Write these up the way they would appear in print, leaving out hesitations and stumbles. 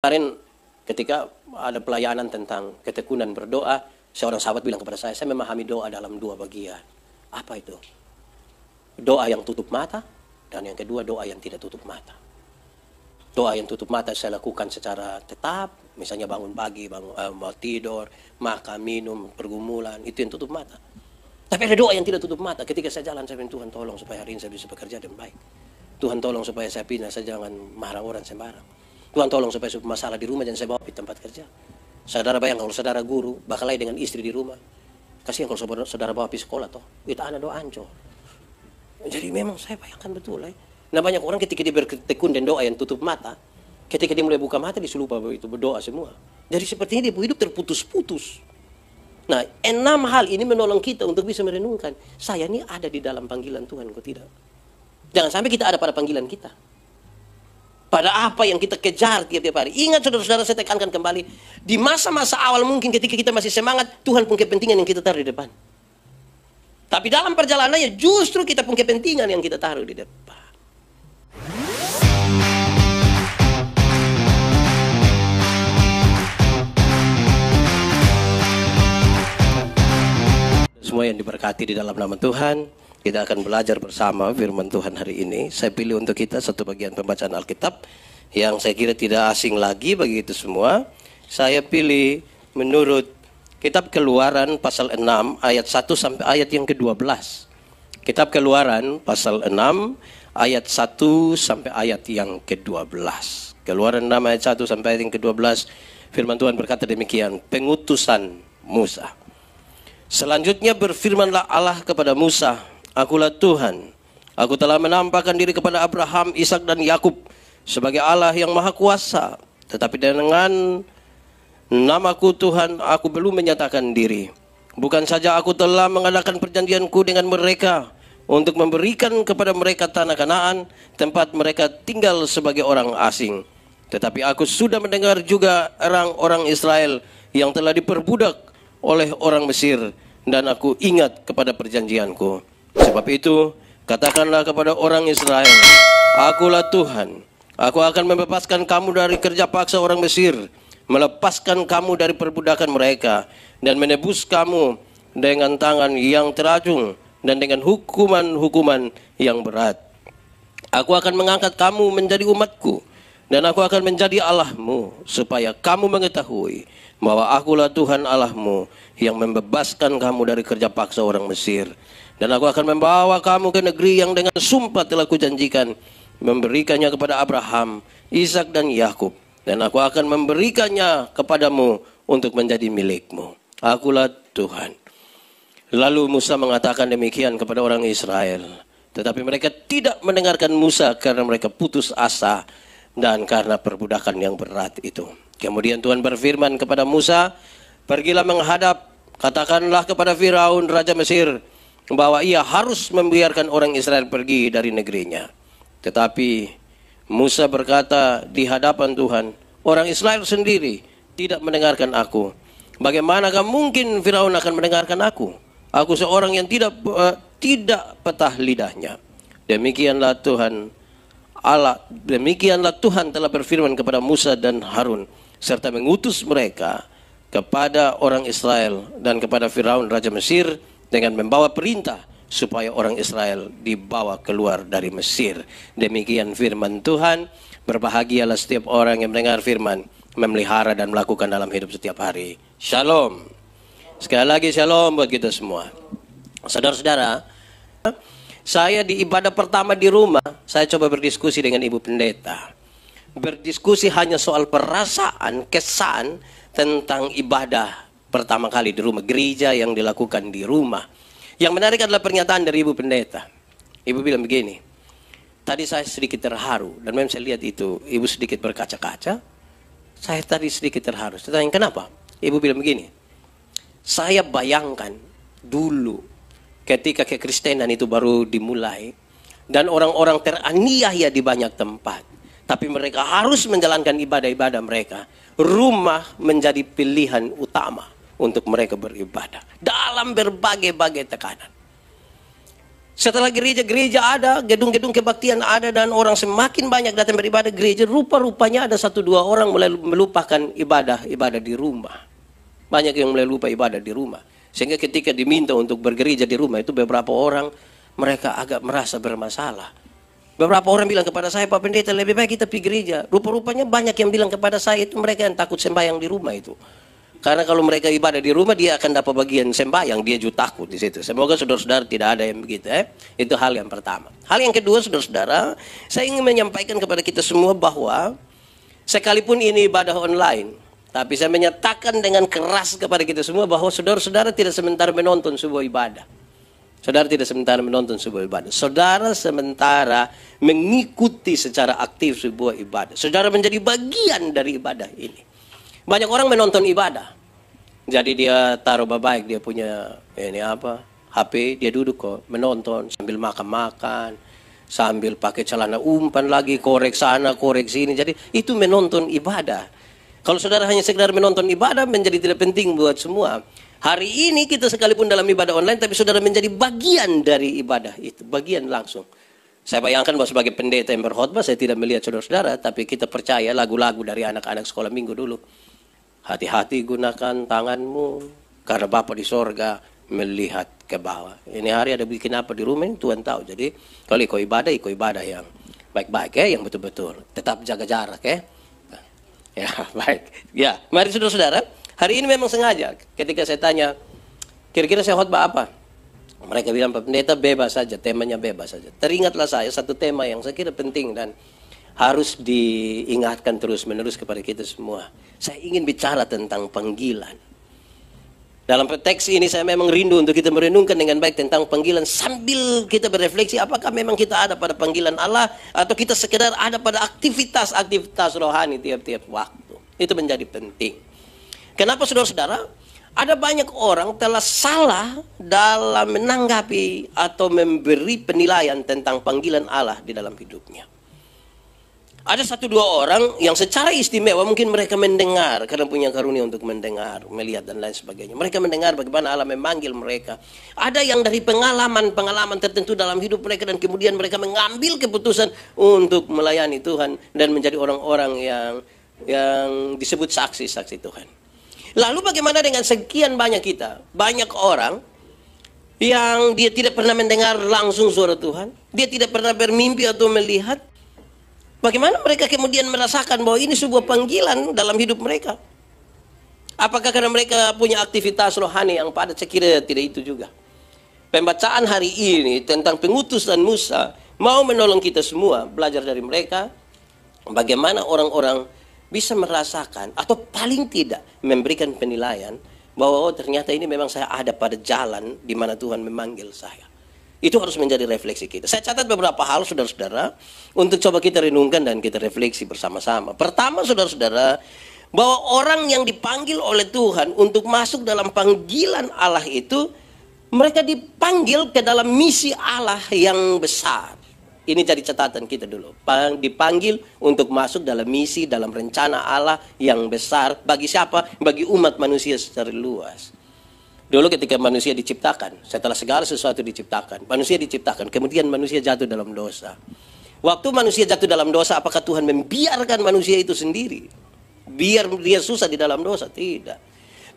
Kemarin ketika ada pelayanan tentang ketekunan berdoa, seorang sahabat bilang kepada saya memahami doa dalam dua bagian. Apa itu? Doa yang tutup mata, dan yang kedua doa yang tidak tutup mata. Doa yang tutup mata saya lakukan secara tetap, misalnya bangun pagi, mau tidur, makan, minum, pergumulan, itu yang tutup mata. Tapi ada doa yang tidak tutup mata. Ketika saya jalan, saya bilang, Tuhan tolong supaya hari ini saya bisa bekerja dengan baik. Tuhan tolong supaya saya pindah, saya jangan marah orang sembarang. Tuhan tolong supaya masalah di rumah jangan saya bawa di tempat kerja. Saudara bayang kalau saudara guru bakalai dengan istri di rumah. Kasihan kalau saudara bawa pergi sekolah toh. Itu anak doa ancur. Jadi memang saya bayangkan betul. Nah banyak orang ketika dia bertekun dan doa yang tutup mata, ketika dia mulai buka mata dia lupa itu berdoa semua. Jadi sepertinya dia hidup terputus-putus. Nah 6 hal ini menolong kita untuk bisa merenungkan. Saya ini ada di dalam panggilan Tuhan kok tidak. Jangan sampai kita ada pada panggilan kita. Pada apa yang kita kejar tiap-tiap hari. Ingat saudara-saudara, saya tekankan kembali. Di masa-masa awal mungkin ketika kita masih semangat, Tuhan punya kepentingan yang kita taruh di depan. Tapi dalam perjalanannya justru kita punya kepentingan yang kita taruh di depan. Semua yang diberkati di dalam nama Tuhan. Kita akan belajar bersama firman Tuhan hari ini. Saya pilih untuk kita satu bagian pembacaan Alkitab yang saya kira tidak asing lagi bagi itu semua. Saya pilih menurut Kitab Keluaran pasal 6 ayat 1 sampai ayat yang ke-12. Kitab Keluaran pasal 6 ayat 1 sampai ayat yang ke-12. Keluaran 6 ayat 1 sampai ayat yang ke-12. Firman Tuhan berkata demikian, pengutusan Musa. Selanjutnya berfirmanlah Allah kepada Musa, Akulah Tuhan, aku telah menampakkan diri kepada Abraham, Ishak dan Yakub sebagai Allah yang maha kuasa. Tetapi dengan namaku Tuhan, aku belum menyatakan diri. Bukan saja aku telah mengadakan perjanjianku dengan mereka untuk memberikan kepada mereka tanah Kanaan, tempat mereka tinggal sebagai orang asing. Tetapi aku sudah mendengar juga orang-orang Israel yang telah diperbudak oleh orang Mesir, dan aku ingat kepada perjanjianku. Sebab itu, katakanlah kepada orang Israel, Akulah Tuhan, aku akan membebaskan kamu dari kerja paksa orang Mesir, melepaskan kamu dari perbudakan mereka, dan menebus kamu dengan tangan yang teracung, dan dengan hukuman-hukuman yang berat. Aku akan mengangkat kamu menjadi umatku, dan aku akan menjadi Allahmu, supaya kamu mengetahui bahwa akulah Tuhan Allahmu, yang membebaskan kamu dari kerja paksa orang Mesir. Dan aku akan membawa kamu ke negeri yang dengan sumpah telah kujanjikan, memberikannya kepada Abraham, Ishak dan Yakub. Dan aku akan memberikannya kepadamu untuk menjadi milikmu. Akulah Tuhan. Lalu Musa mengatakan demikian kepada orang Israel. Tetapi mereka tidak mendengarkan Musa karena mereka putus asa dan karena perbudakan yang berat itu. Kemudian Tuhan berfirman kepada Musa, pergilah menghadap, katakanlah kepada Firaun Raja Mesir, bahwa ia harus membiarkan orang Israel pergi dari negerinya. Tetapi Musa berkata di hadapan Tuhan, orang Israel sendiri tidak mendengarkan aku. Bagaimanakah mungkin Firaun akan mendengarkan aku? Aku seorang yang tidak petah lidahnya. Demikianlah Tuhan telah berfirman kepada Musa dan Harun, serta mengutus mereka kepada orang Israel dan kepada Firaun Raja Mesir, dengan membawa perintah supaya orang Israel dibawa keluar dari Mesir. Demikian firman Tuhan. Berbahagialah setiap orang yang mendengar firman, memelihara dan melakukan dalam hidup setiap hari. Shalom. Sekali lagi shalom buat kita semua. Saudara-saudara, saya di ibadah pertama di rumah, saya coba berdiskusi dengan Ibu Pendeta. Berdiskusi hanya soal perasaan, kesan tentang ibadah pertama kali di rumah, gereja yang dilakukan di rumah. Yang menarik adalah pernyataan dari Ibu Pendeta. Ibu bilang begini, tadi saya sedikit terharu, dan memang saya lihat itu, Ibu sedikit berkaca-kaca, saya tadi sedikit terharu. Saya tanya, kenapa? Ibu bilang begini, saya bayangkan dulu ketika kekristenan itu baru dimulai, dan orang-orang teraniaya di banyak tempat, tapi mereka harus menjalankan ibadah-ibadah mereka. Rumah menjadi pilihan utama untuk mereka beribadah dalam berbagai-bagai tekanan. Setelah gereja-gereja ada, gedung-gedung kebaktian ada, dan orang semakin banyak datang beribadah gereja, rupa-rupanya ada 1-2 orang mulai melupakan ibadah di rumah. Banyak yang mulai lupa ibadah di rumah. Sehingga ketika diminta untuk bergereja di rumah itu beberapa orang mereka agak merasa bermasalah. Beberapa orang bilang kepada saya, Pak Pendeta, lebih baik kita pergi gereja. Rupa-rupanya banyak yang bilang kepada saya itu mereka yang takut sembahyang di rumah itu. Karena kalau mereka ibadah di rumah, dia akan dapat bagian sembahyang, dia juga takut di situ. Semoga saudara-saudara tidak ada yang begitu. Itu hal yang pertama. Hal yang kedua, saudara-saudara, saya ingin menyampaikan kepada kita semua bahwa sekalipun ini ibadah online, tapi saya menyatakan dengan keras kepada kita semua bahwa saudara-saudara tidak sementara menonton sebuah ibadah. Saudara tidak sementara menonton sebuah ibadah. Saudara sementara mengikuti secara aktif sebuah ibadah. Saudara menjadi bagian dari ibadah ini. Banyak orang menonton ibadah. Jadi dia taruh baik, dia punya HP, dia duduk kok menonton sambil makan-makan, sambil pakai celana umpan lagi, korek sana, korek sini. Jadi itu menonton ibadah. Kalau saudara hanya sekedar menonton ibadah menjadi tidak penting buat semua. Hari ini kita sekalipun dalam ibadah online, tapi saudara menjadi bagian dari ibadah itu, bagian langsung. Saya bayangkan bahwa sebagai pendeta yang berkhotbah, saya tidak melihat saudara-saudara, tapi kita percaya lagu-lagu dari anak-anak sekolah minggu dulu. Hati-hati gunakan tanganmu, karena Bapa di sorga melihat ke bawah. Ini hari ada bikin apa di rumah, Tuhan tahu. Jadi kalau ikut ibadah yang baik-baik yang betul-betul. Tetap jaga jarak Ya, baik. Ya, mari saudara-saudara. Hari ini memang sengaja ketika saya tanya, kira-kira saya khotbah apa? Mereka bilang, Pak Pendeta bebas saja, temanya bebas saja. Teringatlah saya satu tema yang saya kira penting dan harus diingatkan terus-menerus kepada kita semua. Saya ingin bicara tentang panggilan. Dalam teks ini saya memang rindu untuk kita merenungkan dengan baik tentang panggilan sambil kita berefleksi apakah memang kita ada pada panggilan Allah atau kita sekedar ada pada aktivitas rohani tiap-tiap waktu. Itu menjadi penting. Kenapa saudara-saudara? Ada banyak orang telah salah dalam menanggapi atau memberi penilaian tentang panggilan Allah di dalam hidupnya. Ada 1-2 orang yang secara istimewa mungkin mereka mendengar karena punya karunia untuk mendengar, melihat dan lain sebagainya. Mereka mendengar bagaimana Allah memanggil mereka. Ada yang dari pengalaman tertentu dalam hidup mereka dan kemudian mereka mengambil keputusan untuk melayani Tuhan dan menjadi orang-orang yang disebut saksi-saksi Tuhan. Lalu bagaimana dengan sekian banyak kita? Banyak orang yang dia tidak pernah mendengar langsung suara Tuhan. Dia tidak pernah bermimpi atau melihat. Bagaimana mereka kemudian merasakan bahwa ini sebuah panggilan dalam hidup mereka? Apakah karena mereka punya aktivitas rohani yang padat? Saya kira tidak itu juga. Pembacaan hari ini tentang pengutusan Musa mau menolong kita semua belajar dari mereka. Bagaimana orang-orang bisa merasakan atau paling tidak memberikan penilaian bahwa ternyata ini memang saya ada pada jalan di mana Tuhan memanggil saya. Itu harus menjadi refleksi kita. Saya catat beberapa hal saudara-saudara untuk coba kita renungkan dan kita refleksi bersama-sama. Pertama saudara-saudara, bahwa orang yang dipanggil oleh Tuhan untuk masuk dalam panggilan Allah itu, mereka dipanggil ke dalam misi Allah yang besar. Ini jadi catatan kita dulu. Dipanggil untuk masuk dalam misi, dalam rencana Allah yang besar. Bagi siapa? Bagi umat manusia secara luas. Dulu ketika manusia diciptakan, setelah segala sesuatu diciptakan, manusia diciptakan, kemudian manusia jatuh dalam dosa. Waktu manusia jatuh dalam dosa, apakah Tuhan membiarkan manusia itu sendiri? Biar dia susah di dalam dosa? Tidak.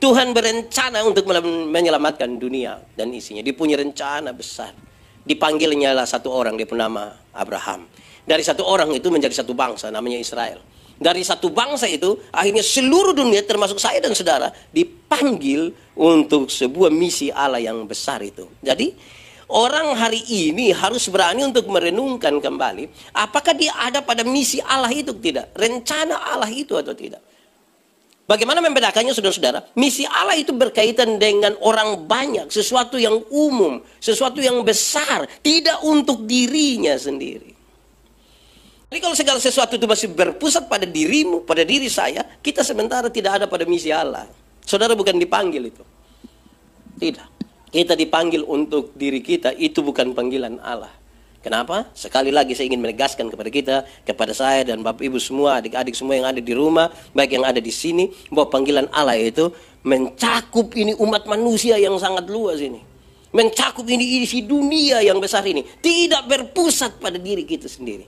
Tuhan berencana untuk menyelamatkan dunia dan isinya. Dia punya rencana besar. Dipanggilnya lah 1 orang, dia bernama Abraham. Dari 1 orang itu menjadi 1 bangsa, namanya Israel. Dari 1 bangsa itu, akhirnya seluruh dunia termasuk saya dan saudara dipanggil untuk sebuah misi Allah yang besar itu. Jadi orang hari ini harus berani untuk merenungkan kembali, apakah dia ada pada misi Allah itu tidak? Rencana Allah itu atau tidak? Bagaimana membedakannya saudara-saudara? Misi Allah itu berkaitan dengan orang banyak, sesuatu yang umum, sesuatu yang besar, tidak untuk dirinya sendiri. Jadi kalau segala sesuatu itu masih berpusat pada dirimu, pada diri saya, kita sementara tidak ada pada misi Allah. Saudara bukan dipanggil itu. Tidak. Kita dipanggil untuk diri kita, itu bukan panggilan Allah. Kenapa? Sekali lagi saya ingin menegaskan kepada kita, kepada saya dan Bapak Ibu semua, adik-adik semua yang ada di rumah, baik yang ada di sini, bahwa panggilan Allah itu mencakup ini umat manusia yang sangat luas ini. mencakup ini isi dunia yang besar ini, tidak berpusat pada diri kita sendiri.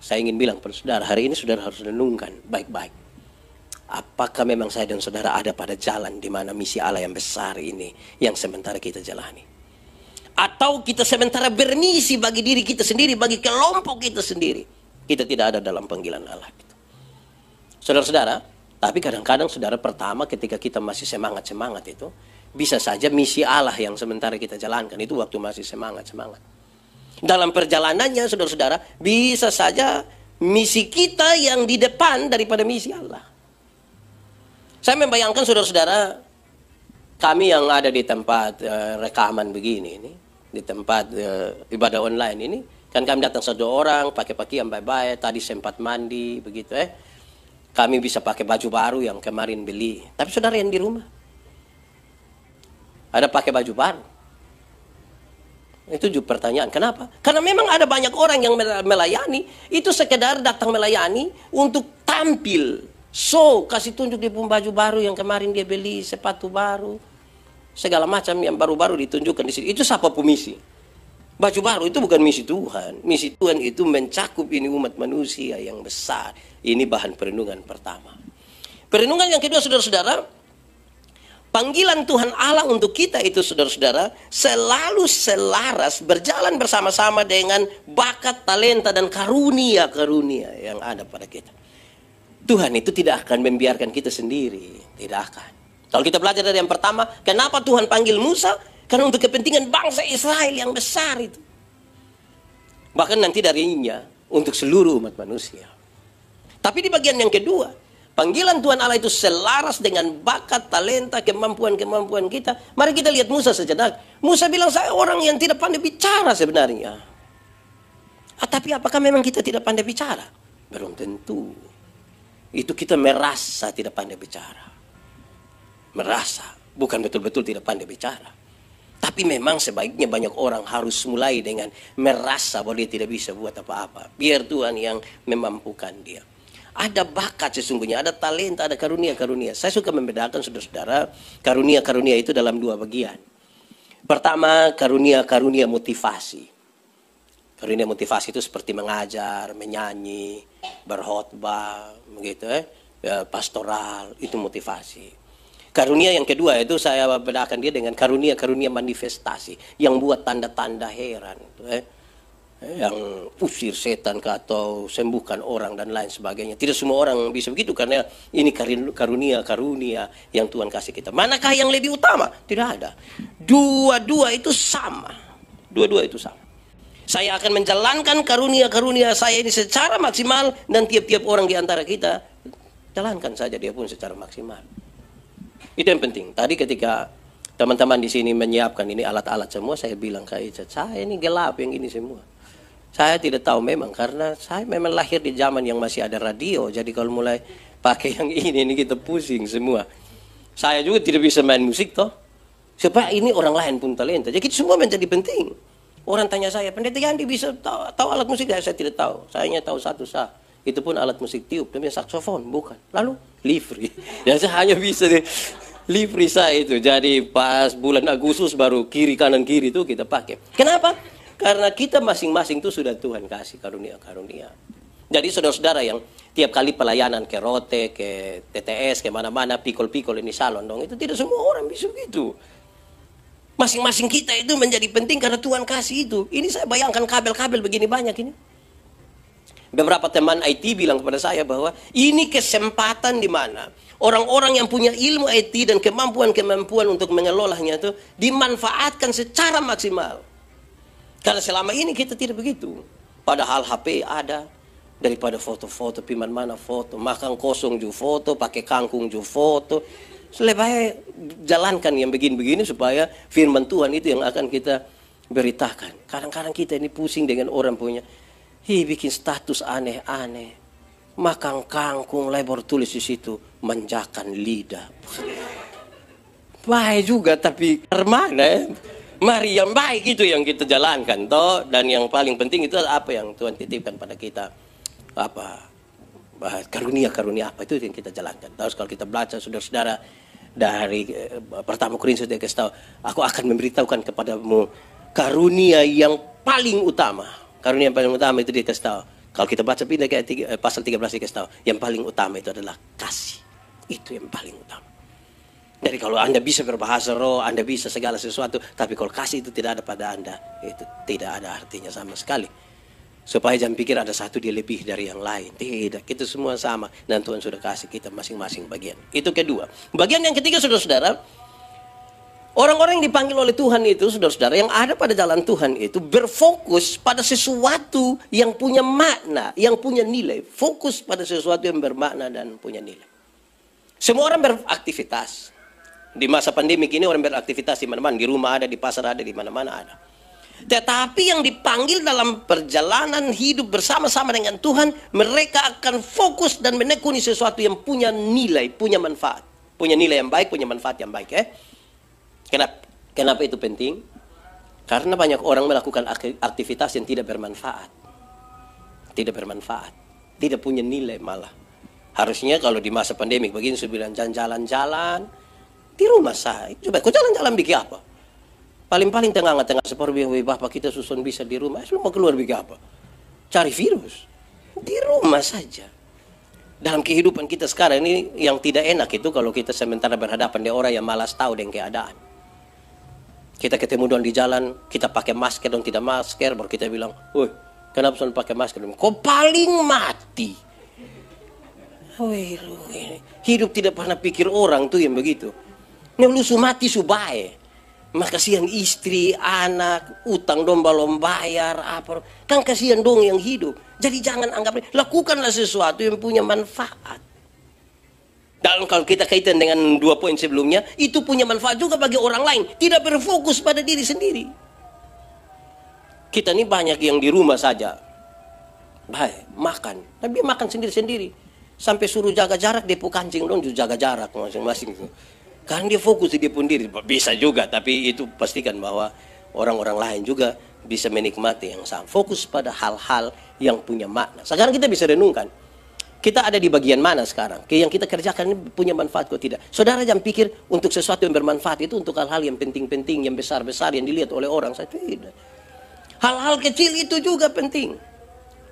Saya ingin bilang pada saudara, hari ini saudara harus renungkan baik-baik. Apakah memang saya dan saudara ada pada jalan di mana misi Allah yang besar ini yang sementara kita jalani? Atau kita sementara bermisi bagi diri kita sendiri, bagi kelompok kita sendiri. Kita tidak ada dalam panggilan Allah. Saudara-saudara, tapi kadang-kadang saudara pertama ketika kita masih semangat-semangat itu, bisa saja misi Allah yang sementara kita jalankan itu waktu masih semangat-semangat. Dalam perjalanannya saudara-saudara, bisa saja misi kita yang di depan daripada misi Allah. Saya membayangkan saudara-saudara, kami yang ada di tempat rekaman begini ini, di tempat ibadah online ini, kan kami datang satu orang pakai pakaian baik-baik, tadi sempat mandi begitu kami bisa pakai baju baru yang kemarin beli. Tapi saudara yang di rumah ada pakai baju baru. Itu juga pertanyaan, kenapa? Karena memang ada banyak orang yang melayani, itu sekedar datang melayani untuk tampil. So, kasih tunjuk dia pun baju baru yang kemarin dia beli, sepatu baru, segala macam yang baru-baru ditunjukkan di sini. Itu siapa pemisi? Baju baru itu bukan misi Tuhan. Misi Tuhan itu mencakup ini umat manusia yang besar. Ini bahan perenungan pertama. Perenungan yang kedua, saudara-saudara, panggilan Tuhan Allah untuk kita itu saudara-saudara selalu selaras berjalan bersama-sama dengan bakat, talenta dan karunia-karunia yang ada pada kita. Tuhan itu tidak akan membiarkan kita sendiri, tidak akan. Kalau kita belajar dari yang pertama, kenapa Tuhan panggil Musa? Karena untuk kepentingan bangsa Israel yang besar itu. Bahkan nanti darinya untuk seluruh umat manusia. Tapi di bagian yang kedua, panggilan Tuhan Allah itu selaras dengan bakat, talenta, kemampuan-kemampuan kita. Mari kita lihat Musa sejenak. Musa bilang, saya orang yang tidak pandai bicara sebenarnya. Tapi apakah memang kita tidak pandai bicara? Belum tentu. Itu kita merasa tidak pandai bicara. Merasa, bukan betul-betul tidak pandai bicara. Tapi memang sebaiknya banyak orang harus mulai dengan merasa bahwa dia tidak bisa buat apa-apa. Biar Tuhan yang memampukan dia. Ada bakat sesungguhnya, ada talenta, ada karunia-karunia. Saya suka membedakan saudara-saudara, karunia-karunia itu dalam dua bagian. Pertama, karunia-karunia motivasi. Karunia motivasi itu seperti mengajar, menyanyi, berkhotbah, begitu pastoral, itu motivasi. Karunia yang kedua itu saya bedakan dia dengan karunia-karunia manifestasi yang buat tanda-tanda heran, yang usir setan atau sembuhkan orang dan lain sebagainya. Tidak semua orang bisa begitu karena ini karunia-karunia yang Tuhan kasih kita. Manakah yang lebih utama? Tidak ada. Dua-dua itu sama. Dua-dua itu sama. Saya akan menjalankan karunia-karunia saya ini secara maksimal dan tiap-tiap orang di antara kita jalankan saja dia pun secara maksimal. Itu yang penting. Tadi ketika teman-teman di sini menyiapkan ini alat-alat semua, saya bilang ke Icat, saya ini gelap yang ini semua. Saya tidak tahu memang karena saya memang lahir di zaman yang masih ada radio. Jadi kalau mulai pakai yang ini kita pusing semua. Saya juga tidak bisa main musik toh. Supaya ini orang lain pun talenta. Jadi itu semua menjadi penting. Orang tanya saya, Pendeta Yandi bisa tahu alat musik? Saya tidak tahu. Saya hanya tahu satu sah. Itu pun alat musik tiup, namanya saksofon, bukan. Lalu livery. Ya saya hanya bisa livery saya itu. Jadi pas bulan Agustus baru kiri kanan kiri itu kita pakai. Kenapa? Karena kita masing-masing itu sudah Tuhan kasih karunia-karunia. Jadi saudara-saudara yang tiap kali pelayanan ke Rote, ke TTS, ke mana-mana, pikol-pikol ini salon dong. Itu tidak semua orang bisa begitu. Masing-masing kita itu menjadi penting karena Tuhan kasih itu. Ini saya bayangkan kabel-kabel begini banyak ini. Beberapa teman IT bilang kepada saya bahwa ini kesempatan di mana orang-orang yang punya ilmu IT dan kemampuan-kemampuan untuk mengelolanya itu dimanfaatkan secara maksimal. Karena selama ini kita tidak begitu. Padahal HP ada, daripada foto-foto piman mana foto, makan kosong juga foto, pakai kangkung juga foto. Lebih baik jalankan yang begini-begini supaya firman Tuhan itu yang akan kita beritakan. Kadang-kadang kita ini pusing dengan orang punya bikin status aneh-aneh. Makan kangkung, lebar tulis di situ, manjakan lidah. Baik juga tapi mana? Mari yang baik itu yang kita jalankan toh, dan yang paling penting itu apa yang Tuhan titipkan pada kita. Apa? Karunia-karunia apa itu yang kita jalankan. Terus kalau kita baca saudara-saudara Dari pertama Korintus dia kasih tahu, aku akan memberitahukan kepadamu karunia yang paling utama. Karunia yang paling utama itu dia kasih tahu. Kalau kita baca pindah ke pasal 13 dia kasih tahu, yang paling utama itu adalah kasih. Itu yang paling utama. Jadi kalau Anda bisa berbahasa roh, Anda bisa segala sesuatu, tapi kalau kasih itu tidak ada pada Anda, itu tidak ada artinya sama sekali. Supaya jangan pikir ada satu dia lebih dari yang lain. Tidak, kita semua sama. Dan Tuhan sudah kasih kita masing-masing bagian. Itu kedua. Bagian yang ketiga, saudara-saudara, orang-orang yang dipanggil oleh Tuhan itu, saudara-saudara, yang ada pada jalan Tuhan itu berfokus pada sesuatu yang punya makna, yang punya nilai. Fokus pada sesuatu yang bermakna dan punya nilai. Semua orang beraktivitas. Di masa pandemi ini orang beraktivitas di mana-mana, di rumah ada, di pasar ada, di mana-mana ada. Tetapi yang dipanggil dalam perjalanan hidup bersama-sama dengan Tuhan, mereka akan fokus dan menekuni sesuatu yang punya nilai, punya manfaat. Punya nilai yang baik, punya manfaat yang baik. Kenapa itu penting? Karena banyak orang melakukan aktivitas yang tidak bermanfaat. Tidak bermanfaat. Tidak punya nilai malah. Harusnya kalau di masa pandemi begini, saya bilang jalan-jalan di rumah saya. Coba kau jalan-jalan bikin apa? Paling-paling tengah-tengah seperti bapak kita susun bisa di rumah. Lu mau keluar bikin apa? Cari virus. Di rumah saja. Dalam kehidupan kita sekarang ini yang tidak enak itu kalau kita sementara berhadapan dengan orang yang malas tahu dengan keadaan. Kita ketemu dong di jalan, kita pakai masker dong tidak masker, baru kita bilang, woi, kenapa selalu pakai masker? Kau paling mati. Woi, hidup tidak pernah pikir orang tuh yang begitu. Nih lu mati subae. Maka kasihan istri, anak, utang dong belum bayar apa. Kan kasihan dong yang hidup. Jadi jangan anggap, lakukanlah sesuatu yang punya manfaat. Dan kalau kita kaitan dengan 2 poin sebelumnya, itu punya manfaat juga bagi orang lain. Tidak berfokus pada diri sendiri. Kita ini banyak yang di rumah saja. Baik, makan. Tapi makan sendiri-sendiri. Sampai suruh jaga jarak, depo kancing dong, jaga jarak masing-masing. Kan dia fokus di dia pun diri. Bisa juga, tapi itu pastikan bahwa orang-orang lain juga bisa menikmati yang sama. Fokus pada hal-hal yang punya makna. Sekarang kita bisa renungkan. Kita ada di bagian mana sekarang? Yang kita kerjakan ini punya manfaat kok tidak? Saudara jangan pikir untuk sesuatu yang bermanfaat itu untuk hal-hal yang penting-penting, yang besar-besar, yang dilihat oleh orang. Saya tidak. Hal-hal kecil itu juga penting.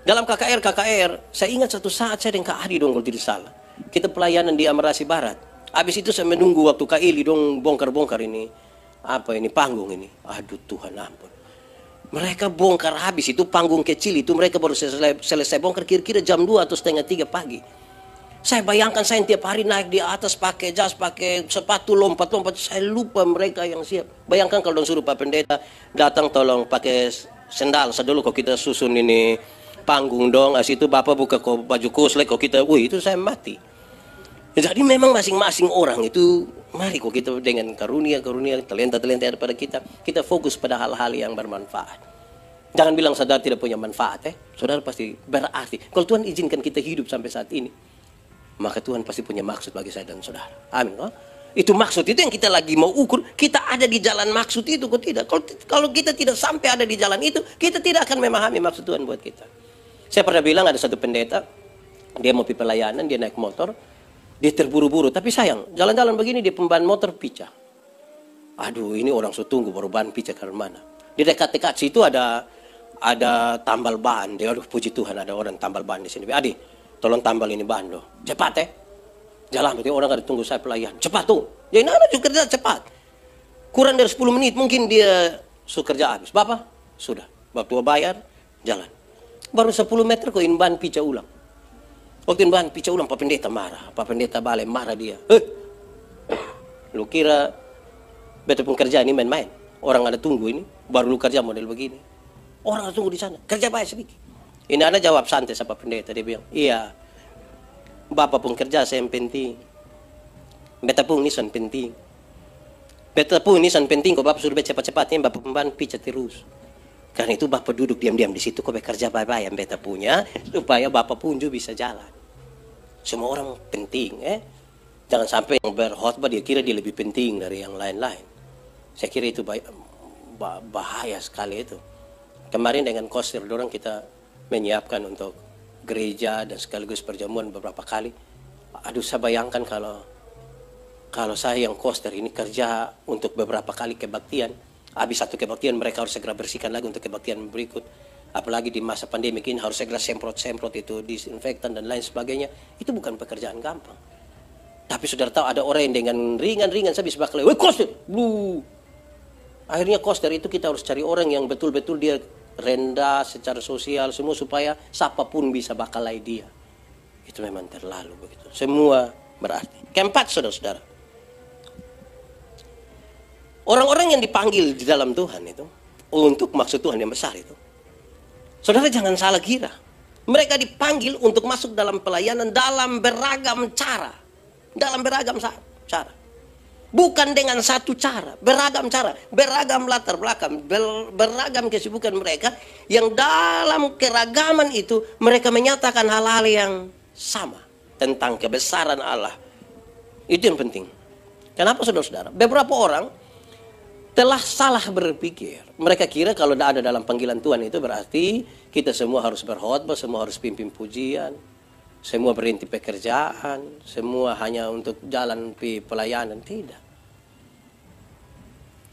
Dalam KKR, saya ingat satu saat saya dengan Kak Adi dong kalau tidak salah. Kita pelayanan di Amerasi Barat. Habis itu saya menunggu waktu Kak Ili dong bongkar-bongkar ini. Apa ini panggung ini. Aduh Tuhan ampun. Mereka bongkar habis itu panggung kecil itu mereka baru selesai bongkar kira-kira jam 2 atau setengah 3 pagi. Saya bayangkan saya tiap hari naik di atas pakai jas, pakai sepatu, lompat-lompat. Saya lupa mereka yang siap. Bayangkan kalau dong suruh Pak Pendeta datang tolong pakai sendal. Saya dulu kok kita susun ini panggung dong. As itu Bapak buka baju koslek kok kita, wih itu saya mati. Jadi memang masing-masing orang itu, mari kok kita dengan karunia-karunia, talenta-talenta yang ada pada kita, kita fokus pada hal-hal yang bermanfaat. Jangan bilang saudara tidak punya manfaat, saudara pasti berarti. Kalau Tuhan izinkan kita hidup sampai saat ini, maka Tuhan pasti punya maksud bagi saya dan saudara. Amin. Itu maksud itu yang kita lagi mau ukur, kita ada di jalan maksud itu, kok tidak. Kalau kita tidak sampai ada di jalan itu, kita tidak akan memahami maksud Tuhan buat kita. Saya pernah bilang ada satu pendeta, dia mau pergi pelayanan, dia naik motor, dia terburu-buru, tapi sayang, jalan-jalan begini dia pemban motor pecah. Aduh, ini orang so tunggu baru ban pecah ke mana. Di dekat-dekat situ ada tambal ban. Dia, aduh puji Tuhan ada orang tambal ban di sini. Adi, tolong tambal ini ban loh. Cepat jalan, berarti orang ada tunggu saya pelayan. Cepat tuh. Ya ini anak juga kerja cepat. Kurang dari 10 menit mungkin dia kerja habis. Bapak, sudah. Bapak bayar, jalan. Baru 10 meter kok ini ban pecah ulang. Waktu bahan pecah ulang, Pak Pendeta marah. Pak Pendeta balik marah dia. Lu kira betul pun kerja ini main-main? Orang ada tunggu ini, baru lu kerja model begini. Orang ada tunggu di sana, kerja baik sedikit. Ini anak jawab santai sama Pak Pendeta. Dia bilang, iya, Bapak pun kerja saya yang penting. Beta pun ini yang penting. Beta pun ini yang penting, kok Bapak suruh cepat-cepatnya, Bapak pemban pecah terus. Karena itu Bapak duduk diam-diam di situ, kok bekerja baik-baik yang beta punya, supaya Bapak pun juga bisa jalan. Semua orang penting, Jangan sampai yang berkhotbah dia kira dia lebih penting dari yang lain-lain. Saya kira itu bahaya sekali itu. Kemarin dengan Koster, dorang kita menyiapkan untuk gereja dan sekaligus perjamuan beberapa kali. Aduh, saya bayangkan Kalau saya yang koster ini kerja untuk beberapa kali kebaktian, habis satu kebaktian mereka harus segera bersihkan lagi untuk kebaktian berikut. Apalagi di masa pandemi ini harus segera semprot-semprot itu disinfektan dan lain sebagainya. Itu bukan pekerjaan gampang. Tapi saudara tahu ada orang yang dengan ringan-ringan habis bakal, weh koster, akhirnya koster itu kita harus cari orang yang betul-betul dia rendah secara sosial semua supaya siapapun bisa bakalai dia. Itu memang terlalu begitu. Semua berarti. Keempat saudara-saudara, orang-orang yang dipanggil di dalam Tuhan itu untuk maksud Tuhan yang besar itu, saudara jangan salah kira. Mereka dipanggil untuk masuk dalam pelayanan dalam beragam cara. Dalam beragam cara. Bukan dengan satu cara. Beragam cara. Beragam latar belakang. Beragam kesibukan mereka. Yang dalam keragaman itu mereka menyatakan hal-hal yang sama. Tentang kebesaran Allah. Itu yang penting. Kenapa saudara-saudara? Beberapa orang telah salah berpikir. Mereka kira kalau ada dalam panggilan Tuhan itu berarti kita semua harus berkhotbah, semua harus pimpin pujian, semua berhenti pekerjaan, semua hanya untuk jalan pelayanan. Tidak.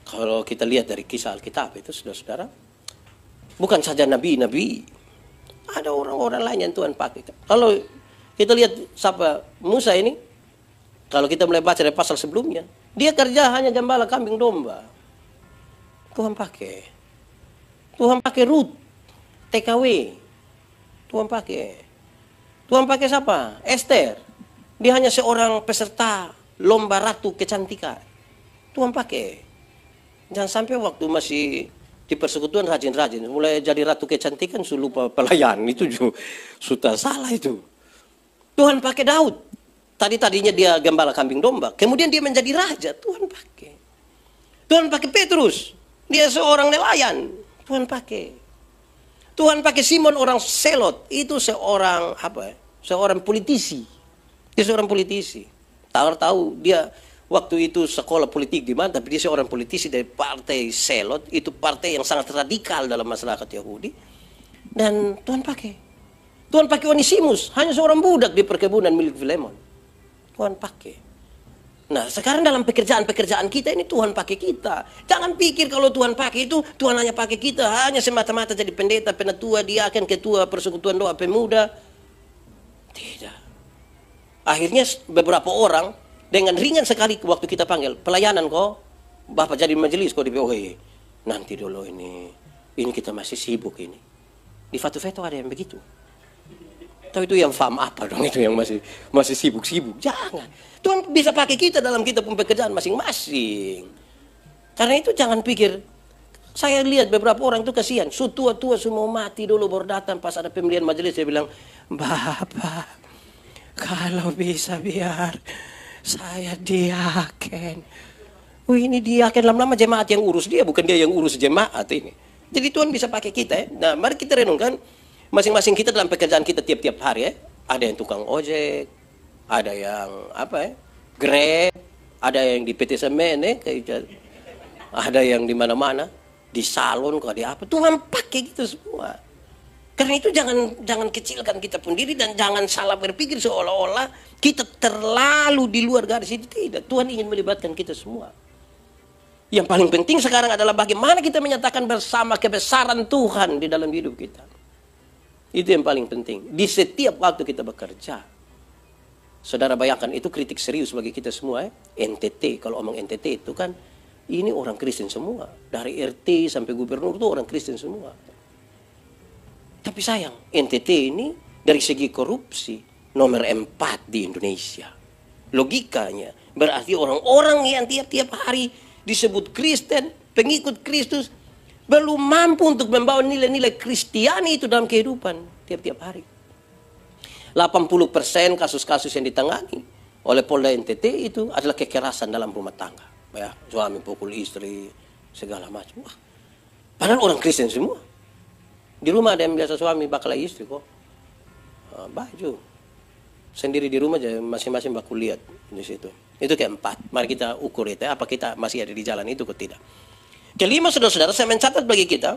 Kalau kita lihat dari kisah Alkitab itu saudara-saudara, bukan saja nabi-nabi, ada orang-orang lain yang Tuhan pakai. Kalau kita lihat siapa Musa ini, kalau kita mulai baca dari pasal sebelumnya, dia kerja hanya gembala kambing domba. Tuhan pakai. Tuhan pakai Rut, TKW. Tuhan pakai. Tuhan pakai siapa? Esther. Dia hanya seorang peserta lomba ratu kecantikan. Tuhan pakai. Jangan sampai waktu masih di persekutuan rajin-rajin, mulai jadi ratu kecantikan sudah lupa pelayan. Itu juga sudah salah itu. Tuhan pakai Daud. Tadinya dia gembala kambing domba, kemudian dia menjadi raja. Tuhan pakai. Tuhan pakai Petrus, dia seorang nelayan. Tuhan pakai. Tuhan pakai Simon orang Selot, itu seorang seorang politisi. Dia seorang politisi. Tahu dia waktu itu sekolah politik di mana, tapi dia seorang politisi dari partai Selot, itu partai yang sangat radikal dalam masyarakat Yahudi. Dan Tuhan pakai. Tuhan pakai Onesimus, hanya seorang budak di perkebunan milik Filemon. Tuhan pakai. Nah sekarang dalam pekerjaan-pekerjaan kita ini Tuhan pakai kita. Jangan pikir kalau Tuhan pakai itu Tuhan hanya pakai kita hanya semata-mata jadi pendeta, penatua, diaken, ketua persekutuan doa pemuda. Tidak. Akhirnya beberapa orang dengan ringan sekali waktu kita panggil pelayanan kok, Bapak jadi majelis kok di POE. Nanti dulu ini kita masih sibuk ini. Di Fatu-Feto ada yang begitu. Tapi itu yang faham apa dong, itu yang masih sibuk-sibuk. Jangan. Tuhan bisa pakai kita dalam kita pun pekerjaan masing-masing. Karena itu jangan pikir. Saya lihat beberapa orang itu kasihan. Tua-tua semua mati dulu baru datang pas ada pemilihan majelis. Dia bilang, Bapak, kalau bisa biar saya diaken. Ini diaken lama-lama jemaat yang urus dia, bukan dia yang urus jemaat ini. Jadi Tuhan bisa pakai kita. Nah mari kita renungkan. Masing-masing kita dalam pekerjaan kita tiap-tiap hari Ada yang tukang ojek, ada yang Grab, ada yang di PT Semen ada yang di mana-mana, di salon kok di apa. Tuhan pakai gitu semua. Karena itu jangan kecilkan kita pun diri dan jangan salah berpikir seolah-olah kita terlalu di luar garis itu. Tidak. Tuhan ingin melibatkan kita semua. Yang paling penting sekarang adalah bagaimana kita menyatakan bersama kebesaran Tuhan di dalam hidup kita. Itu yang paling penting. Di setiap waktu kita bekerja. Saudara bayangkan, itu kritik serius bagi kita semua. NTT, kalau omong NTT itu kan, ini orang Kristen semua. Dari RT sampai gubernur itu orang Kristen semua. Tapi sayang, NTT ini dari segi korupsi nomor 4 di Indonesia. Logikanya, berarti orang-orang yang tiap-tiap hari disebut Kristen, pengikut Kristus, belum mampu untuk membawa nilai-nilai Kristiani itu dalam kehidupan tiap-tiap hari. 80% kasus-kasus yang ditangani oleh Polda NTT itu adalah kekerasan dalam rumah tangga. Ya, suami pukul istri, segala macam. Wah, padahal orang Kristen semua. Di rumah ada yang biasa suami bakal istri kok. Baju. Sendiri di rumah aja masing-masing bakul lihat di situ. Itu keempat. Mari kita ukur itu. Apa kita masih ada di jalan itu atau tidak. Kelima, saudara-saudara, saya mencatat bagi kita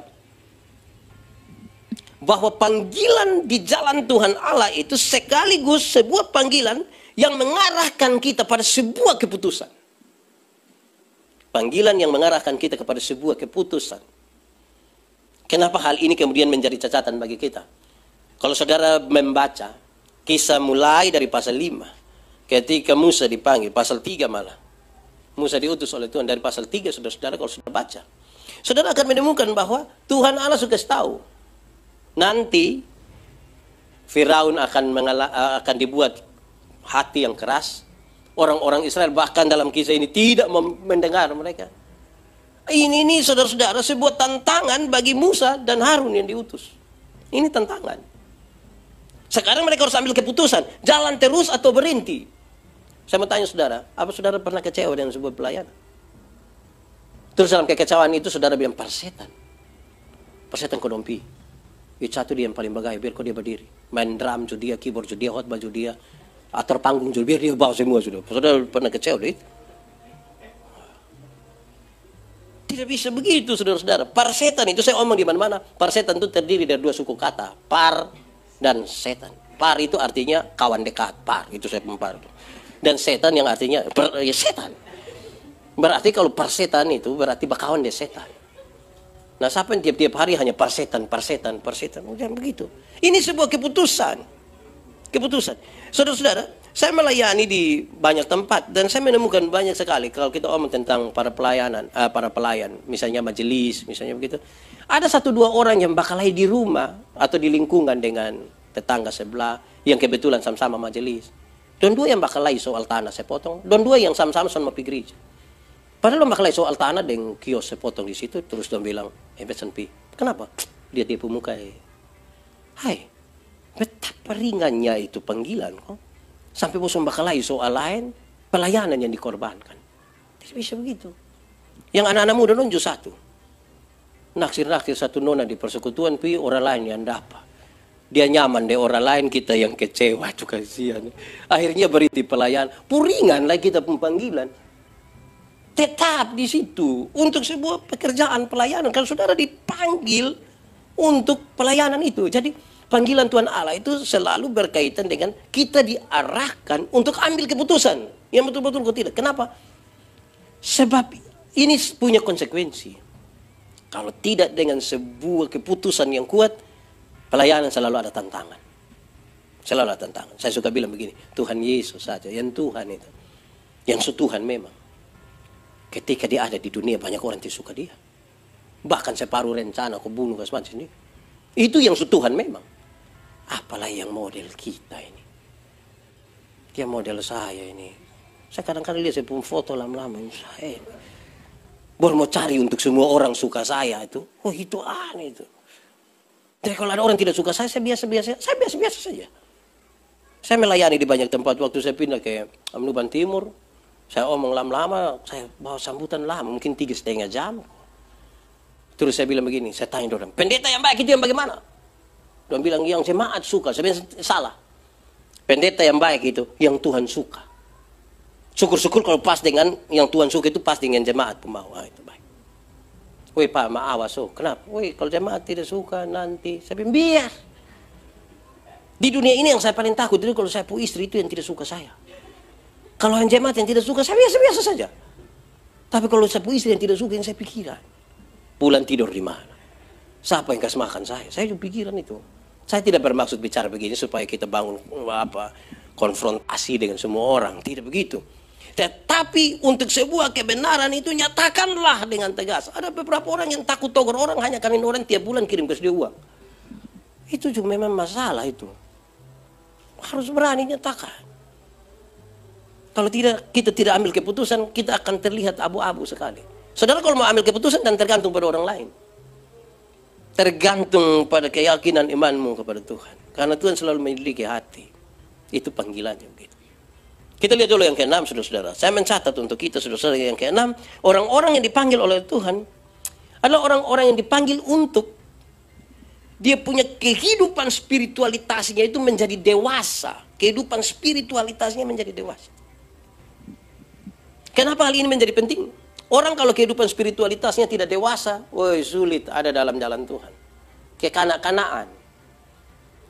bahwa panggilan di jalan Tuhan Allah itu sekaligus sebuah panggilan yang mengarahkan kita pada sebuah keputusan. Panggilan yang mengarahkan kita kepada sebuah keputusan. Kenapa hal ini kemudian menjadi catatan bagi kita? Kalau saudara membaca kisah mulai dari pasal 5, ketika Musa dipanggil, pasal 3 malah. Musa diutus oleh Tuhan dari pasal 3, saudara-saudara kalau sudah baca. Saudara akan menemukan bahwa Tuhan Allah suka tahu. Nanti Firaun akan dibuat hati yang keras. Orang-orang Israel bahkan dalam kisah ini tidak mendengar mereka. Ini saudara-saudara sebuah tantangan bagi Musa dan Harun yang diutus. Ini tantangan. Sekarang mereka harus ambil keputusan, jalan terus atau berhenti. Saya mau tanya saudara, apa saudara pernah kecewa dengan sebuah pelayanan? Terus dalam kekecewaan itu saudara bilang, persetan kodompi. Itu satu dia yang paling bagai, biar kok dia berdiri. Main drum dia, keyboard dia, khotbah dia, atur panggung biar dia bawa semua sudah. Saudara pernah kecewa itu? Tidak bisa begitu saudara-saudara. Parsetan itu saya omong di mana-mana. Parsetan itu terdiri dari 2 suku kata, par dan setan. Par itu artinya kawan dekat, par itu saya par. Dan setan yang artinya ya setan. Berarti kalau parsetan itu berarti bakawan dia setan. Nah, siapa yang tiap-tiap hari hanya parsetan. Jangan begitu. Ini sebuah keputusan. Saudara-saudara, saya melayani di banyak tempat dan saya menemukan banyak sekali kalau kita omong tentang para pelayan, misalnya majelis, misalnya begitu. Ada 1-2 orang yang bakalai di rumah atau di lingkungan dengan tetangga sebelah yang kebetulan sama-sama majelis. Dan 2 yang bakalai soal tanah sepotong, dan 2 yang sama-sama pergi gereja. Padahal bakalai soal tanah dengan kios sepotong di situ, terus dia bilang, pesan pi, kenapa? Dia tipu muka. Hai, betapa ringannya itu panggilan kok. Sampai bosan bakalai soal lain, pelayanan yang dikorbankan. Tidak bisa begitu. Yang anak-anak muda nunjuk satu. Naksir-naksir satu nona di persekutuan, pi orang lain yang dapat. Dia nyaman deh orang lain, kita yang kecewa. Itu kasihan. Akhirnya berhenti pelayanan. Puringan lah kita panggilan. Tetap di situ untuk sebuah pekerjaan pelayanan. Kalau saudara dipanggil untuk pelayanan itu. Jadi panggilan Tuhan Allah itu selalu berkaitan dengan kita diarahkan untuk ambil keputusan yang betul-betul kok tidak. Kenapa? Sebab ini punya konsekuensi. Kalau tidak dengan sebuah keputusan yang kuat, pelayanan selalu ada tantangan. Selalu ada tantangan. Saya suka bilang begini, Tuhan Yesus saja, yang Tuhan itu. Yang Tuhan memang. Ketika dia ada di dunia, banyak orang tidak suka dia. Bahkan separuh rencana aku bunuh ke sendiri. Itu yang Tuhan memang. Apalagi yang model kita ini. Dia model saya ini. Saya kadang-kadang lihat saya pun foto lama-lama. Saya baru mau cari untuk semua orang suka saya itu. Oh itu aneh itu. Jadi kalau ada orang tidak suka saya biasa-biasa saja. Saya melayani di banyak tempat. Waktu saya pindah ke Amnuban Timur, saya omong lama-lama, saya bawa sambutan lama, mungkin 3,5 jam. Terus saya bilang begini, saya tanya orang, pendeta yang baik itu yang bagaimana? Dia bilang, yang jemaat suka. Saya bilang, salah. Pendeta yang baik itu, yang Tuhan suka. Syukur-syukur kalau pas dengan yang Tuhan suka itu pas dengan jemaat pembawa. Itu baik. Woi Pak, awas. Kenapa? Woi, kalau jemaat tidak suka nanti. Saya bilang, biar. Di dunia ini yang saya paling takut itu kalau saya punya istri itu yang tidak suka saya. Kalau yang jemaat yang tidak suka, saya biasa-biasa saja. Tapi kalau saya punya istri yang tidak suka, yang saya pikiran. Pulang tidur di mana? Siapa yang kasih makan saya? Saya juga pikiran itu. Saya tidak bermaksud bicara begini supaya kita bangun konfrontasi dengan semua orang. Tidak begitu. Tetapi untuk sebuah kebenaran itu nyatakanlah dengan tegas. Ada beberapa orang yang takut togur orang hanya karena orang tiap bulan kirim ke dia uang. Itu juga memang masalah itu. Harus berani nyatakan. Kalau tidak, kita tidak ambil keputusan, kita akan terlihat abu-abu sekali. Saudara kalau mau ambil keputusan dan tergantung pada orang lain. Tergantung pada keyakinan imanmu kepada Tuhan. Karena Tuhan selalu memiliki hati. Itu panggilannya begitu. Kita lihat dulu yang ke-6, saudara-saudara. Saya mencatat untuk kita, saudara-saudara, yang ke-6. Orang-orang yang dipanggil oleh Tuhan adalah orang-orang yang dipanggil untuk dia punya kehidupan spiritualitasnya itu menjadi dewasa. Kehidupan spiritualitasnya menjadi dewasa. Kenapa hal ini menjadi penting? Orang kalau kehidupan spiritualitasnya tidak dewasa, woi sulit ada dalam jalan Tuhan. Kekanak-kanaan.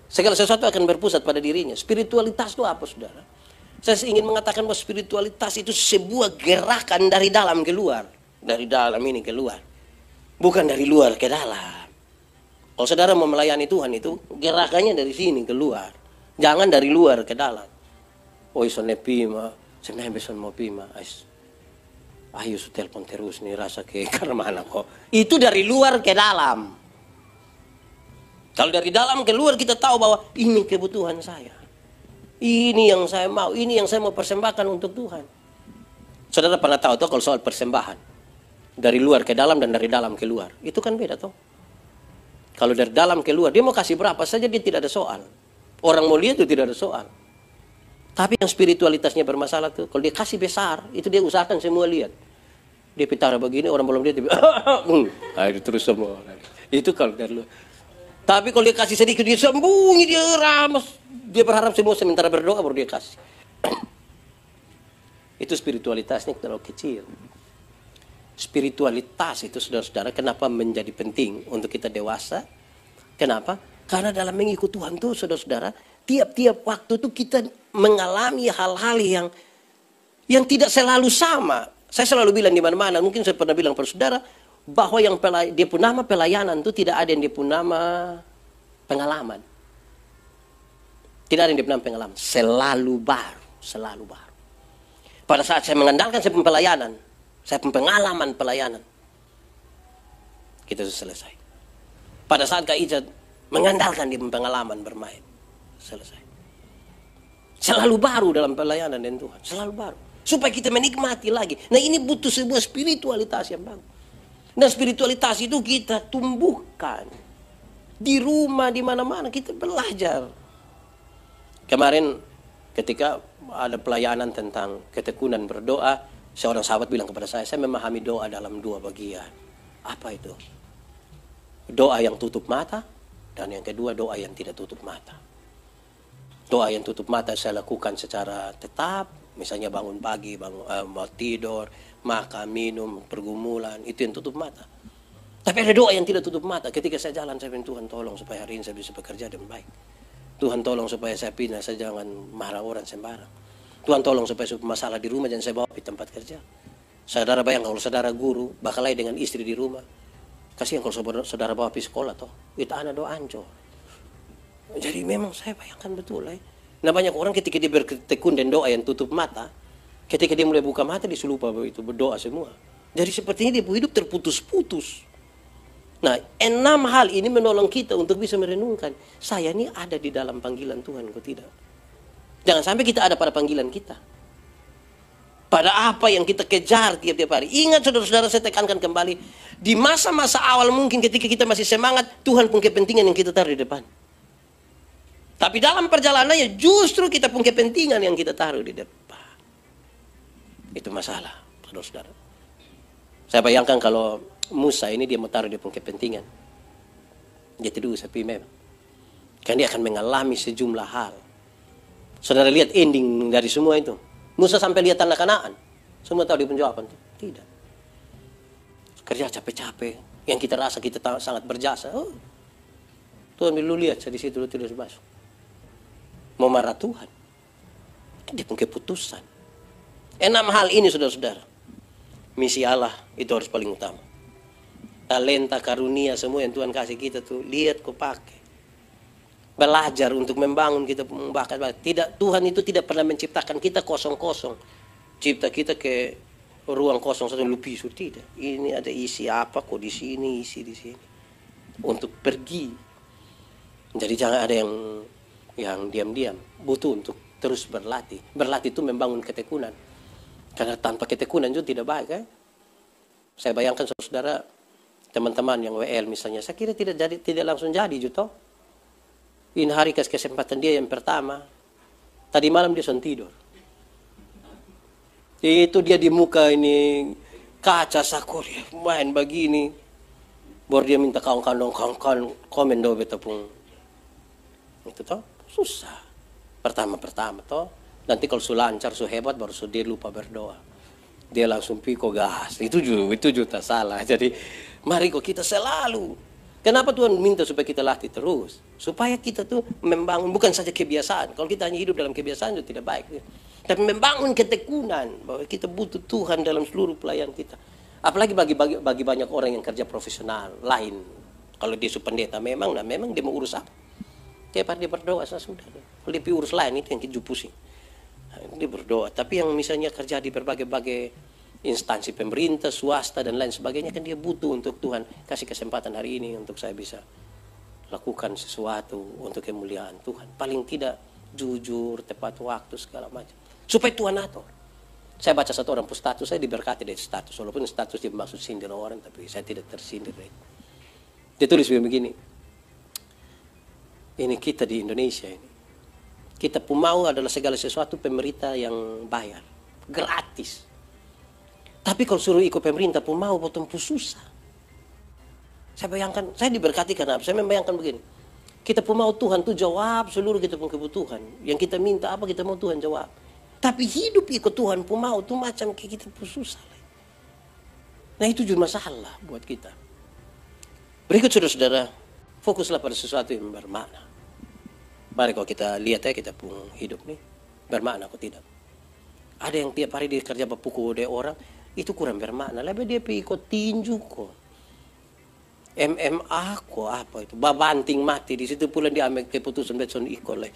Segala sesuatu akan berpusat pada dirinya. Spiritualitas itu apa, saudara? Saya ingin mengatakan bahwa spiritualitas itu sebuah gerakan dari dalam keluar. Dari dalam ini keluar. Bukan dari luar ke dalam. Kalau saudara mau melayani Tuhan itu, gerakannya dari sini keluar. Jangan dari luar ke dalam. Oh iso nepima, saya beson mau pima. Ayo su telepon terus nih rasa ke karmana kok. Itu dari luar ke dalam. Kalau dari dalam keluar kita tahu bahwa ini kebutuhan saya. Ini yang saya mau, ini yang saya mau persembahkan untuk Tuhan. Saudara pernah tahu tuh kalau soal persembahan dari luar ke dalam dan dari dalam keluar, itu kan beda toh. Kalau dari dalam keluar, dia mau kasih berapa saja dia tidak ada soal. Orang mau lihat itu tidak ada soal. Tapi yang spiritualitasnya bermasalah tuh, kalau dia kasih besar, itu dia usahakan semua lihat. Dia pitara begini, orang belum lihat, itu terus semua. Itu kalau dari luar. Tapi kalau dia kasih sedikit, dia sembunyi, dia ramas. Dia berharap semua sementara berdoa baru dia kasih. Itu spiritualitasnya terlalu kecil. Spiritualitas itu saudara-saudara kenapa menjadi penting untuk kita dewasa? Kenapa? Karena dalam mengikut Tuhan tuh saudara-saudara, tiap-tiap waktu tuh kita mengalami hal-hal yang tidak selalu sama. Saya selalu bilang di mana-mana, mungkin saya pernah bilang pada saudara, bahwa yang dia pun nama pelayanan itu tidak ada yang dia pun nama pengalaman. Tidak ada yang dia pun nama pengalaman. Selalu baru, selalu baru. Pada saat saya mengandalkan saya pelayanan, saya pengalaman pelayanan, kita sudah selesai. Pada saat Kak Ica mengandalkan di pengalaman bermain, selesai. Selalu baru dalam pelayanan dengan Tuhan, selalu baru. Supaya kita menikmati lagi. Nah ini butuh sebuah spiritualitas yang bagus. Nah spiritualitas itu kita tumbuhkan di rumah, di mana-mana kita belajar. Kemarin ketika ada pelayanan tentang ketekunan berdoa, seorang sahabat bilang kepada saya memahami doa dalam dua bagian. Apa itu? Doa yang tutup mata dan yang kedua doa yang tidak tutup mata. Doa yang tutup mata saya lakukan secara tetap, misalnya bangun pagi, mau tidur, makan, minum, pergumulan, itu yang tutup mata. Tapi ada doa yang tidak tutup mata. Ketika saya jalan, saya bilang, Tuhan tolong supaya hari ini saya bisa bekerja dengan baik. Tuhan tolong supaya saya pindah, saya jangan marah orang sembarang. Tuhan tolong supaya masalah di rumah jangan saya bawa di tempat kerja. Saudara bayang kalau saudara guru, bakalai dengan istri di rumah. Kasihan kalau saudara bawa pergi sekolah toh, itu anak doa ancur. Jadi memang saya bayangkan betul. Nah banyak orang ketika dia bertekun dan doa yang tutup mata, ketika dia mulai buka mata dia lupa itu berdoa semua. Jadi sepertinya dia hidup terputus-putus. Nah 6 hal ini menolong kita untuk bisa merenungkan, saya ini ada di dalam panggilan Tuhan atau tidak. Jangan sampai kita ada pada panggilan kita. Pada apa yang kita kejar tiap-tiap hari. Ingat saudara-saudara, saya tekankan kembali, di masa-masa awal mungkin ketika kita masih semangat, Tuhan punya kepentingan yang kita taruh di depan. Tapi dalam perjalanannya justru kita punya kepentingan yang kita taruh di depan. Itu masalah, saudara-saudara. Saya bayangkan kalau Musa ini dia mau taruh dia punya kepentingan. Dia tidak usah memang. Kan dia akan mengalami sejumlah hal. Saudara lihat ending dari semua itu. Musa sampai lihat tanah Kanaan. Semua tahu dia pun jawaban. Tidak. Kerja capek-capek. Yang kita rasa kita sangat berjasa. Oh, Tuhan lu lihat saya di situ lu tidak masuk. Mau marah Tuhan. Dia punya keputusan. 6 hal ini saudara-saudara. Misi Allah itu harus paling utama. Talenta, karunia, semua yang Tuhan kasih kita tuh lihat kau pakai. Belajar untuk membangun kita bakat. Tidak, Tuhan itu tidak pernah menciptakan kita kosong-kosong. Cipta kita ke ruang kosong satu lupisu, tidak. Ini ada isi apa kok di sini, isi di sini. Untuk pergi. Jadi jangan ada yang diam-diam. Butuh untuk terus berlatih. Berlatih itu membangun ketekunan. Karena tanpa ketekunan juga tidak baik. Saya bayangkan saudara, teman-teman yang WL misalnya, saya kira tidak langsung jadi juto. Ini hari kesempatan dia yang pertama. Tadi malam dia sudah tidur. Itu dia di muka ini kaca sakur main begini. Baru dia minta kawan-kawan komen do beta pun. Itu toh susah. Pertama toh. Nanti kalau sudah lancar, sudah hebat baru dia lupa berdoa. Dia langsung piko gas. Itu juga salah. Jadi mari kok kita selalu. Kenapa Tuhan minta supaya kita latih terus? Supaya kita tuh membangun bukan saja kebiasaan. Kalau kita hanya hidup dalam kebiasaan itu tidak baik. Tapi membangun ketekunan bahwa kita butuh Tuhan dalam seluruh pelayan kita. Apalagi bagi banyak orang yang kerja profesional lain. Kalau dia pendeta memang dia mau urus apa? Tiap hari dia berdoa sudah. Kalau dia urus lain itu yang kita pusing. Dia berdoa. Tapi yang misalnya kerja di berbagai instansi pemerintah, swasta dan lain sebagainya, kan dia butuh untuk Tuhan kasih kesempatan hari ini untuk saya bisa lakukan sesuatu untuk kemuliaan Tuhan. Paling tidak jujur, tepat waktu, segala macam. Supaya Tuhan atur. Saya baca satu orang status, saya diberkati dari status. Walaupun status dia maksud sindir orang, tapi saya tidak tersindir. Dia tulis begini. Ini kita di Indonesia ini. Kita mau adalah segala sesuatu pemerintah yang bayar. Gratis. Tapi kalau suruh ikut pemerintah mau potong susah. Saya bayangkan, saya diberkati karena apa? Saya membayangkan begini. Kita mau Tuhan tuh jawab seluruh kita pun kebutuhan. Yang kita minta apa kita mau Tuhan jawab. Tapi hidup ikut Tuhan mau tuh macam kayak kita susah. Nah itu juga masalah buat kita. Berikut saudara-saudara, fokuslah pada sesuatu yang bermakna. Mari kalau kita lihat ya kita pun hidup nih, bermakna atau tidak. Ada yang tiap hari dia kerja berpukul dia orang, itu kurang bermakna. Lebih dia ikut tinju kok. MMA kok apa itu, babanting mati di situ pula dia ambil keputusan beson ikut lah.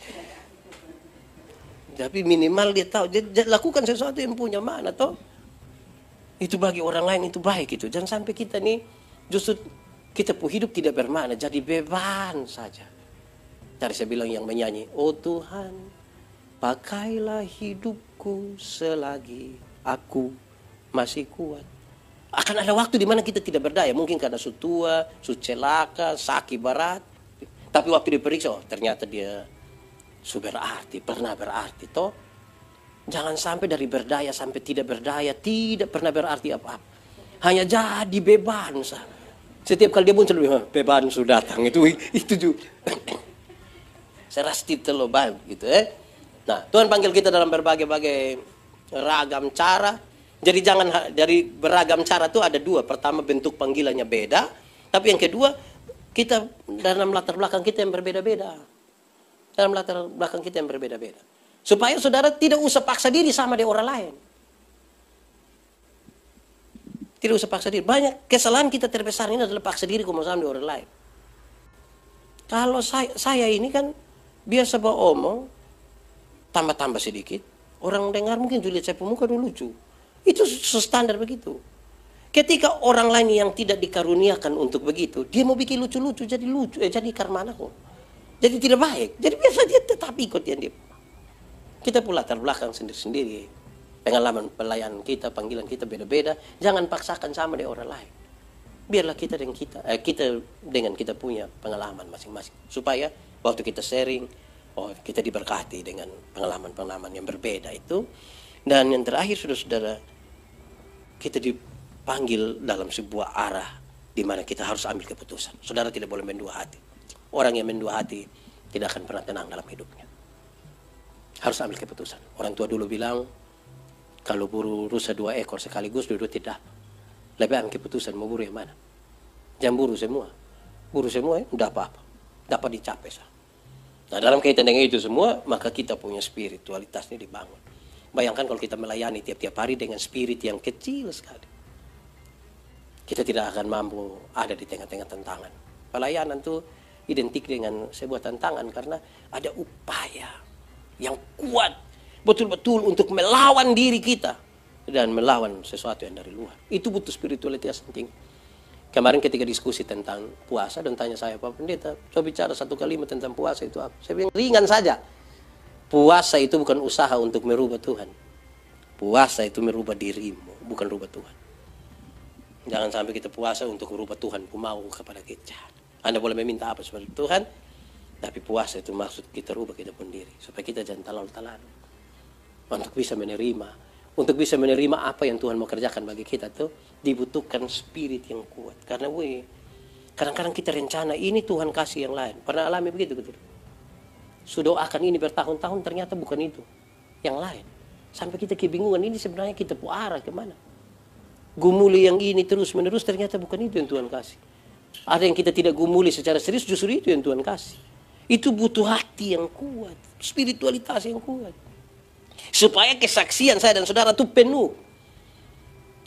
Tapi minimal dia tahu, dia lakukan sesuatu yang punya makna toh. Itu bagi orang lain itu baik itu. Jangan sampai kita nih justru kita pun hidup tidak bermakna, jadi beban saja. Tadi saya bilang yang menyanyi, oh Tuhan, pakailah hidupku selagi aku masih kuat. Akan ada waktu di mana kita tidak berdaya, mungkin karena su tua, su celaka, sakit berat. Tapi waktu diperiksa, oh ternyata dia su berarti, pernah berarti toh. Jangan sampai dari berdaya sampai tidak berdaya, tidak pernah berarti apa-apa. Hanya jadi beban sah. Setiap kali dia muncul, beban sudah datang itu juga. Saya rasa terlalu baik gitu Nah, Tuhan panggil kita dalam berbagai ragam cara. Jadi jangan dari beragam cara itu ada dua. Pertama bentuk panggilannya beda, tapi yang kedua kita dalam latar belakang kita yang berbeda-beda. Dalam latar belakang kita yang berbeda-beda. Supaya saudara tidak usah paksa diri sama dengan orang lain. Tidak usah paksa diri. Banyak kesalahan kita terbesar ini adalah paksa diri sama dengan orang lain. Kalau saya ini kan biasa beromong, tambah-tambah sedikit. Orang dengar mungkin Juliet saya pemuka dulu lucu. Itu standar begitu. Ketika orang lain yang tidak dikaruniakan untuk begitu, dia mau bikin lucu-lucu, jadi lucu, jadi karmana kok. Jadi tidak baik. Jadi biasa dia tetap ikut yang dia. Kita pula latar belakang sendiri-sendiri. Pengalaman pelayanan kita, panggilan kita beda-beda. Jangan paksakan sama dengan orang lain. Biarlah kita dengan kita punya pengalaman masing-masing. Supaya waktu kita sharing, kita diberkati dengan pengalaman-pengalaman yang berbeda itu. Dan yang terakhir saudara-saudara, kita dipanggil dalam sebuah arah di mana kita harus ambil keputusan. Saudara tidak boleh mendua hati. Orang yang mendua hati tidak akan pernah tenang dalam hidupnya. Harus ambil keputusan. Orang tua dulu bilang, kalau buru rusa 2 ekor sekaligus, dua-dua tidak. Lebih ambil keputusan, mau buru yang mana? Jangan buru semua. Buru semua tidak apa-apa. Dapat dicapai. Nah dalam kaitan dengan itu semua, maka kita punya spiritualitasnya dibangun. Bayangkan kalau kita melayani tiap-tiap hari dengan spirit yang kecil sekali. Kita tidak akan mampu ada di tengah-tengah tantangan. Pelayanan itu identik dengan sebuah tantangan karena ada upaya yang kuat. Betul-betul untuk melawan diri kita. Dan melawan sesuatu yang dari luar. Itu butuh spiritualitas yang tinggi. Kemarin ketika diskusi tentang puasa dan tanya saya, Pak Pendeta, coba bicara satu kalimat tentang puasa itu apa? Saya bilang ringan saja. Puasa itu bukan usaha untuk merubah Tuhan. Puasa itu merubah dirimu, bukan rubah Tuhan. Jangan sampai kita puasa untuk merubah Tuhan, mau kepada kita. Anda boleh meminta apa seperti Tuhan, tapi puasa itu maksud kita rubah kita pun diri. Supaya kita jangan terlalu. Untuk bisa menerima apa yang Tuhan mau kerjakan bagi kita tuh dibutuhkan spirit yang kuat. Karena kadang-kadang kita rencana ini Tuhan kasih yang lain. Pernah alami begitu betul? Sudah akan ini bertahun-tahun ternyata bukan itu. Yang lain. Sampai kita kebingungan ini sebenarnya kita arah kemana. Gumuli yang ini terus-menerus ternyata bukan itu yang Tuhan kasih. Ada yang kita tidak gumuli secara serius justru itu yang Tuhan kasih. Itu butuh hati yang kuat. Spiritualitas yang kuat. Supaya kesaksian saya dan saudara itu penuh.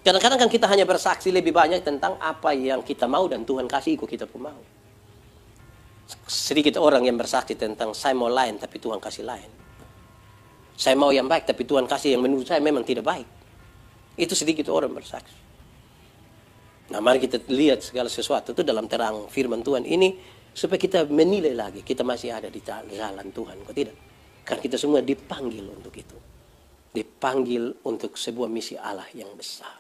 Kadang-kadang kan kita hanya bersaksi lebih banyak tentang apa yang kita mau dan Tuhan kasih ikut kita pun mau. Sedikit orang yang bersaksi tentang saya mau lain tapi Tuhan kasih lain. Saya mau yang baik tapi Tuhan kasih yang menurut saya memang tidak baik. Itu sedikit orang bersaksi. Nah, mari kita lihat segala sesuatu itu dalam terang firman Tuhan ini supaya kita menilai lagi kita masih ada di jalan Tuhan, kok tidak? Karena kita semua dipanggil untuk itu. Dipanggil untuk sebuah misi Allah yang besar.